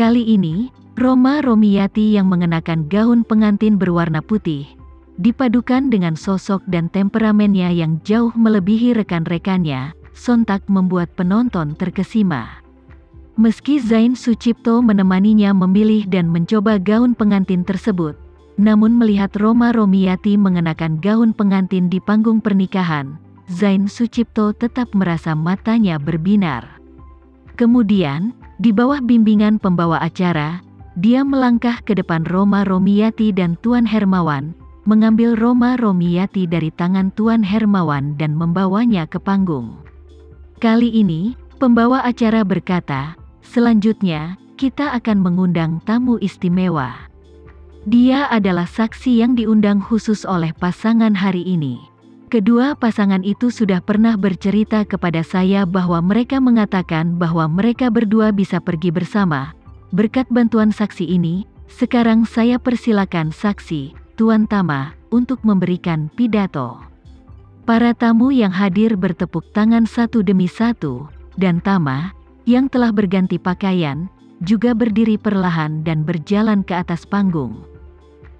Kali ini, Roma Romiati yang mengenakan gaun pengantin berwarna putih, dipadukan dengan sosok dan temperamennya yang jauh melebihi rekan-rekannya, sontak membuat penonton terkesima. Meski Zain Sucipto menemaninya memilih dan mencoba gaun pengantin tersebut, namun melihat Roma Romiati mengenakan gaun pengantin di panggung pernikahan, Zain Sucipto tetap merasa matanya berbinar. Kemudian, di bawah bimbingan pembawa acara, dia melangkah ke depan Roma Romiati dan Tuan Hermawan, mengambil Roma Romiati dari tangan Tuan Hermawan dan membawanya ke panggung. Kali ini, pembawa acara berkata, "Selanjutnya, kita akan mengundang tamu istimewa. Dia adalah saksi yang diundang khusus oleh pasangan hari ini." Kedua pasangan itu sudah pernah bercerita kepada saya bahwa mereka mengatakan bahwa mereka berdua bisa pergi bersama. Berkat bantuan saksi ini, sekarang saya persilakan saksi, Tuan Tama, untuk memberikan pidato. Para tamu yang hadir bertepuk tangan satu demi satu, dan Tama, yang telah berganti pakaian, juga berdiri perlahan dan berjalan ke atas panggung.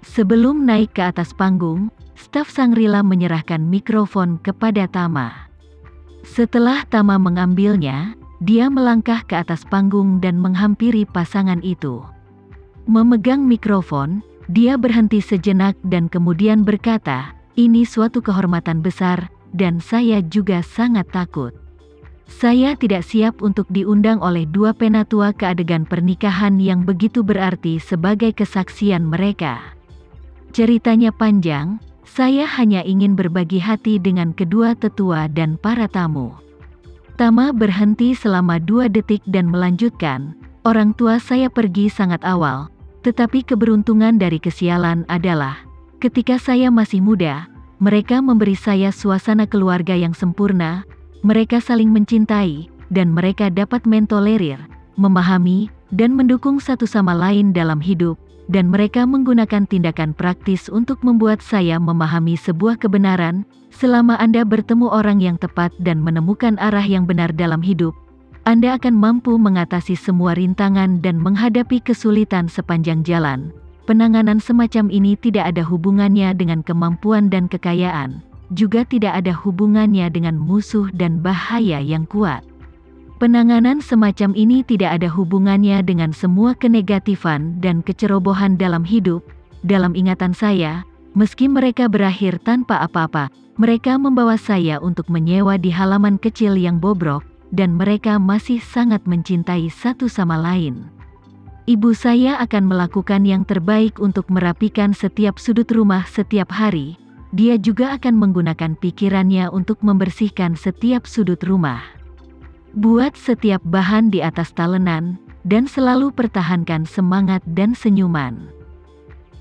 Sebelum naik ke atas panggung, staf Sangrila menyerahkan mikrofon kepada Tama. Setelah Tama mengambilnya, dia melangkah ke atas panggung dan menghampiri pasangan itu. Memegang mikrofon, dia berhenti sejenak dan kemudian berkata, "Ini suatu kehormatan besar, dan saya juga sangat takut. Saya tidak siap untuk diundang oleh dua penatua ke adegan pernikahan yang begitu berarti sebagai kesaksian mereka. Ceritanya panjang, saya hanya ingin berbagi hati dengan kedua tetua dan para tamu." Tama berhenti selama 2 detik dan melanjutkan, "Orang tua saya pergi sangat awal, tetapi keberuntungan dari kesialan adalah, ketika saya masih muda, mereka memberi saya suasana keluarga yang sempurna, mereka saling mencintai, dan mereka dapat mentolerir, memahami, dan mendukung satu sama lain dalam hidup, dan mereka menggunakan tindakan praktis untuk membuat saya memahami sebuah kebenaran. Selama Anda bertemu orang yang tepat dan menemukan arah yang benar dalam hidup, Anda akan mampu mengatasi semua rintangan dan menghadapi kesulitan sepanjang jalan. Penanganan semacam ini tidak ada hubungannya dengan kemampuan dan kekayaan, juga tidak ada hubungannya dengan musuh dan bahaya yang kuat. Penanganan semacam ini tidak ada hubungannya dengan semua kenegatifan dan kecerobohan dalam hidup. Dalam ingatan saya, meski mereka berakhir tanpa apa-apa, mereka membawa saya untuk menyewa di halaman kecil yang bobrok, dan mereka masih sangat mencintai satu sama lain. Ibu saya akan melakukan yang terbaik untuk merapikan setiap sudut rumah setiap hari. Dia juga akan menggunakan pikirannya untuk membersihkan setiap sudut rumah. Buat setiap bahan di atas talenan, dan selalu pertahankan semangat dan senyuman.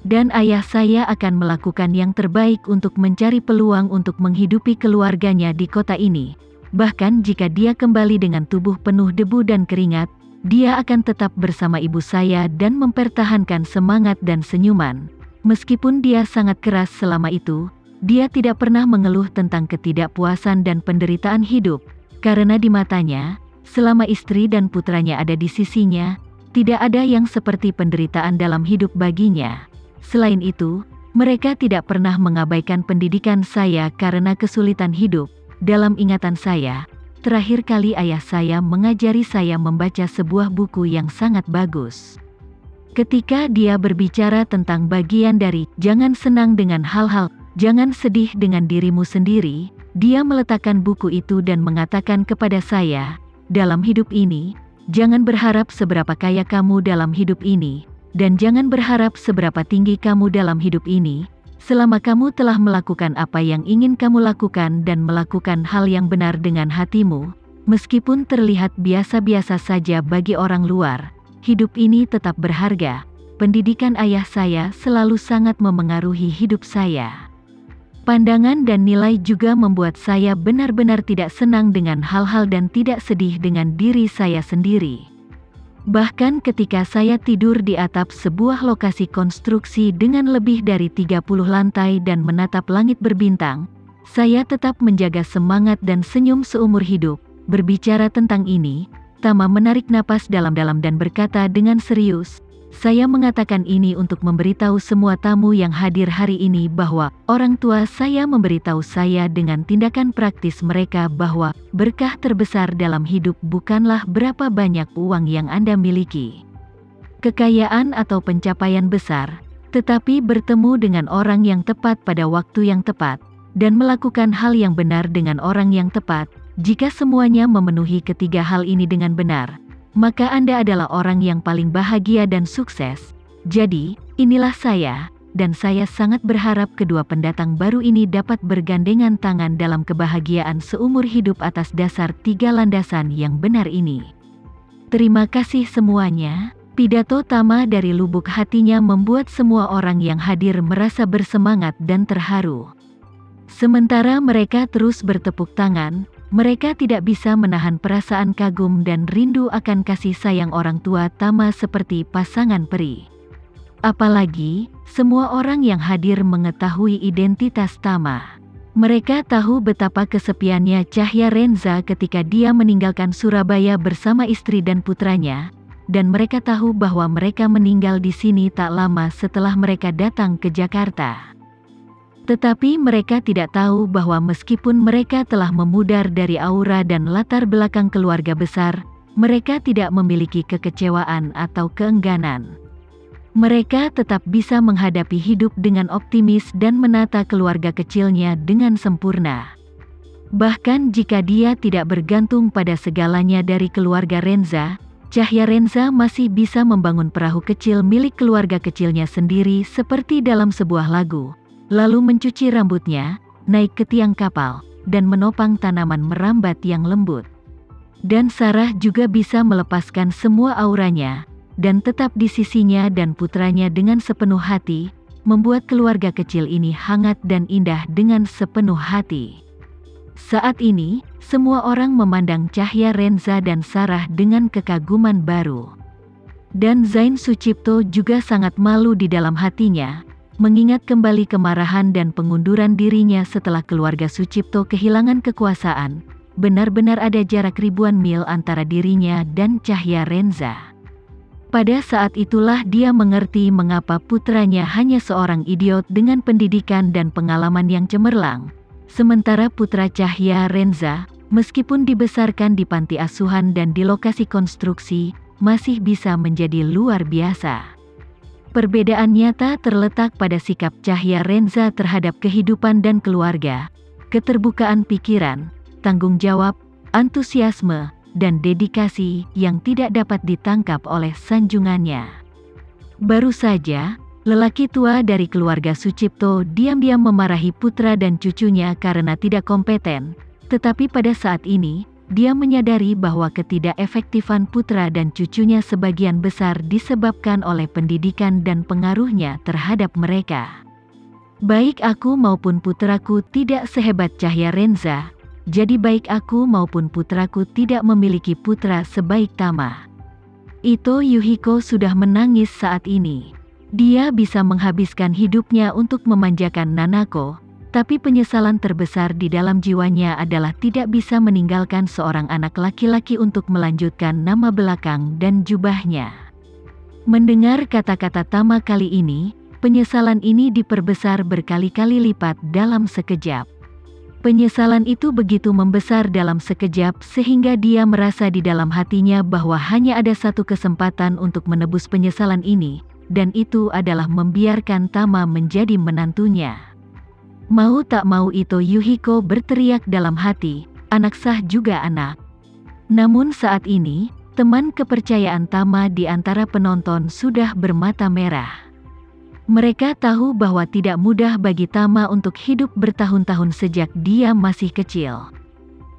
Dan ayah saya akan melakukan yang terbaik untuk mencari peluang untuk menghidupi keluarganya di kota ini. Bahkan jika dia kembali dengan tubuh penuh debu dan keringat, dia akan tetap bersama ibu saya dan mempertahankan semangat dan senyuman. Meskipun dia sangat keras selama itu, dia tidak pernah mengeluh tentang ketidakpuasan dan penderitaan hidup. Karena di matanya, selama istri dan putranya ada di sisinya, tidak ada yang seperti penderitaan dalam hidup baginya. Selain itu, mereka tidak pernah mengabaikan pendidikan saya karena kesulitan hidup. Dalam ingatan saya, terakhir kali ayah saya mengajari saya membaca sebuah buku yang sangat bagus. Ketika dia berbicara tentang bagian dari "jangan senang dengan hal-hal, jangan sedih dengan dirimu sendiri", dia meletakkan buku itu dan mengatakan kepada saya, "Dalam hidup ini, jangan berharap seberapa kaya kamu dalam hidup ini, dan jangan berharap seberapa tinggi kamu dalam hidup ini. Selama kamu telah melakukan apa yang ingin kamu lakukan dan melakukan hal yang benar dengan hatimu, meskipun terlihat biasa-biasa saja bagi orang luar, hidup ini tetap berharga." Pendidikan ayah saya selalu sangat memengaruhi hidup saya. Pandangan dan nilai juga membuat saya benar-benar tidak senang dengan hal-hal dan tidak sedih dengan diri saya sendiri. Bahkan ketika saya tidur di atap sebuah lokasi konstruksi dengan lebih dari 30 lantai dan menatap langit berbintang, saya tetap menjaga semangat dan senyum seumur hidup. Berbicara tentang ini, Tama menarik napas dalam-dalam dan berkata dengan serius, "Saya mengatakan ini untuk memberitahu semua tamu yang hadir hari ini bahwa orang tua saya memberitahu saya dengan tindakan praktis mereka bahwa berkah terbesar dalam hidup bukanlah berapa banyak uang yang Anda miliki, kekayaan atau pencapaian besar, tetapi bertemu dengan orang yang tepat pada waktu yang tepat, dan melakukan hal yang benar dengan orang yang tepat. Jika semuanya memenuhi ketiga hal ini dengan benar, maka Anda adalah orang yang paling bahagia dan sukses. Jadi, inilah saya, dan saya sangat berharap kedua pendatang baru ini dapat bergandengan tangan dalam kebahagiaan seumur hidup atas dasar 3 landasan yang benar ini." Terima kasih semuanya. Pidato Tama dari lubuk hatinya membuat semua orang yang hadir merasa bersemangat dan terharu. Sementara mereka terus bertepuk tangan, mereka tidak bisa menahan perasaan kagum dan rindu akan kasih sayang orang tua Tama seperti pasangan peri. Apalagi, semua orang yang hadir mengetahui identitas Tama. Mereka tahu betapa kesepiannya Cahya Renza ketika dia meninggalkan Surabaya bersama istri dan putranya, dan mereka tahu bahwa mereka meninggal di sini tak lama setelah mereka datang ke Jakarta. Tetapi mereka tidak tahu bahwa meskipun mereka telah memudar dari aura dan latar belakang keluarga besar, mereka tidak memiliki kekecewaan atau keengganan. Mereka tetap bisa menghadapi hidup dengan optimis dan menata keluarga kecilnya dengan sempurna. Bahkan jika dia tidak bergantung pada segalanya dari keluarga Renza, Cahya Renza masih bisa membangun perahu kecil milik keluarga kecilnya sendiri seperti dalam sebuah lagu, lalu mencuci rambutnya, naik ke tiang kapal, dan menopang tanaman merambat yang lembut. Dan Sarah juga bisa melepaskan semua auranya, dan tetap di sisinya dan putranya dengan sepenuh hati, membuat keluarga kecil ini hangat dan indah dengan sepenuh hati. Saat ini, semua orang memandang Cahya Renza dan Sarah dengan kekaguman baru. Dan Zain Sucipto juga sangat malu di dalam hatinya, mengingat kembali kemarahan dan pengunduran dirinya setelah keluarga Sucipto kehilangan kekuasaan. Benar-benar ada jarak ribuan mil antara dirinya dan Cahya Renza. Pada saat itulah dia mengerti mengapa putranya hanya seorang idiot dengan pendidikan dan pengalaman yang cemerlang, sementara putra Cahya Renza, meskipun dibesarkan di panti asuhan dan di lokasi konstruksi, masih bisa menjadi luar biasa. Perbedaan nyata terletak pada sikap Cahya Renza terhadap kehidupan dan keluarga, keterbukaan pikiran, tanggung jawab, antusiasme, dan dedikasi yang tidak dapat ditangkap oleh sanjungannya. Baru saja, lelaki tua dari keluarga Sucipto diam-diam memarahi putra dan cucunya karena tidak kompeten, tetapi pada saat ini, dia menyadari bahwa ketidakefektifan putra dan cucunya sebagian besar disebabkan oleh pendidikan dan pengaruhnya terhadap mereka. Baik aku maupun putraku tidak sehebat Cahya Renza, jadi baik aku maupun putraku tidak memiliki putra sebaik Tama. Ito Yuhiko sudah menangis saat ini. Dia bisa menghabiskan hidupnya untuk memanjakan Nanako, tapi penyesalan terbesar di dalam jiwanya adalah tidak bisa meninggalkan seorang anak laki-laki untuk melanjutkan nama belakang dan jubahnya. Mendengar kata-kata Tama kali ini, penyesalan ini diperbesar berkali-kali lipat dalam sekejap. Penyesalan itu begitu membesar dalam sekejap sehingga dia merasa di dalam hatinya bahwa hanya ada satu kesempatan untuk menebus penyesalan ini, dan itu adalah membiarkan Tama menjadi menantunya. Mau tak mau Ito Yuhiko berteriak dalam hati, anak sah juga anak. Namun saat ini, teman kepercayaan Tama di antara penonton sudah bermata merah. Mereka tahu bahwa tidak mudah bagi Tama untuk hidup bertahun-tahun sejak dia masih kecil.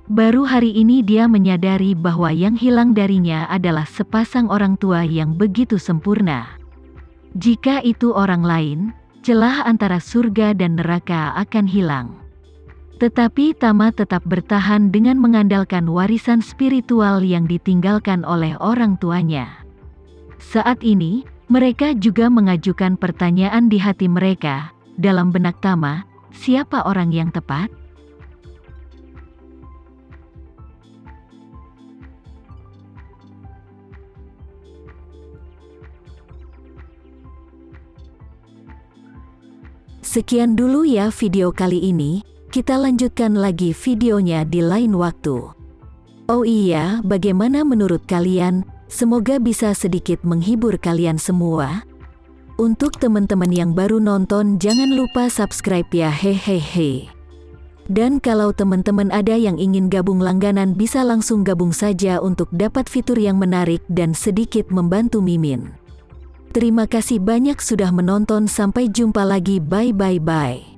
Baru hari ini dia menyadari bahwa yang hilang darinya adalah sepasang orang tua yang begitu sempurna. Jika itu orang lain, celah antara surga dan neraka akan hilang. Tetapi Tama tetap bertahan dengan mengandalkan warisan spiritual yang ditinggalkan oleh orang tuanya. Saat ini, mereka juga mengajukan pertanyaan di hati mereka, dalam benak Tama, siapa orang yang tepat? Sekian dulu ya video kali ini, kita lanjutkan lagi videonya di lain waktu. Oh iya, bagaimana menurut kalian? Semoga bisa sedikit menghibur kalian semua. Untuk teman-teman yang baru nonton, jangan lupa subscribe ya, hehehe. Dan kalau teman-teman ada yang ingin gabung langganan, bisa langsung gabung saja untuk dapat fitur yang menarik dan sedikit membantu Mimin. Terima kasih banyak sudah menonton, sampai jumpa lagi, bye.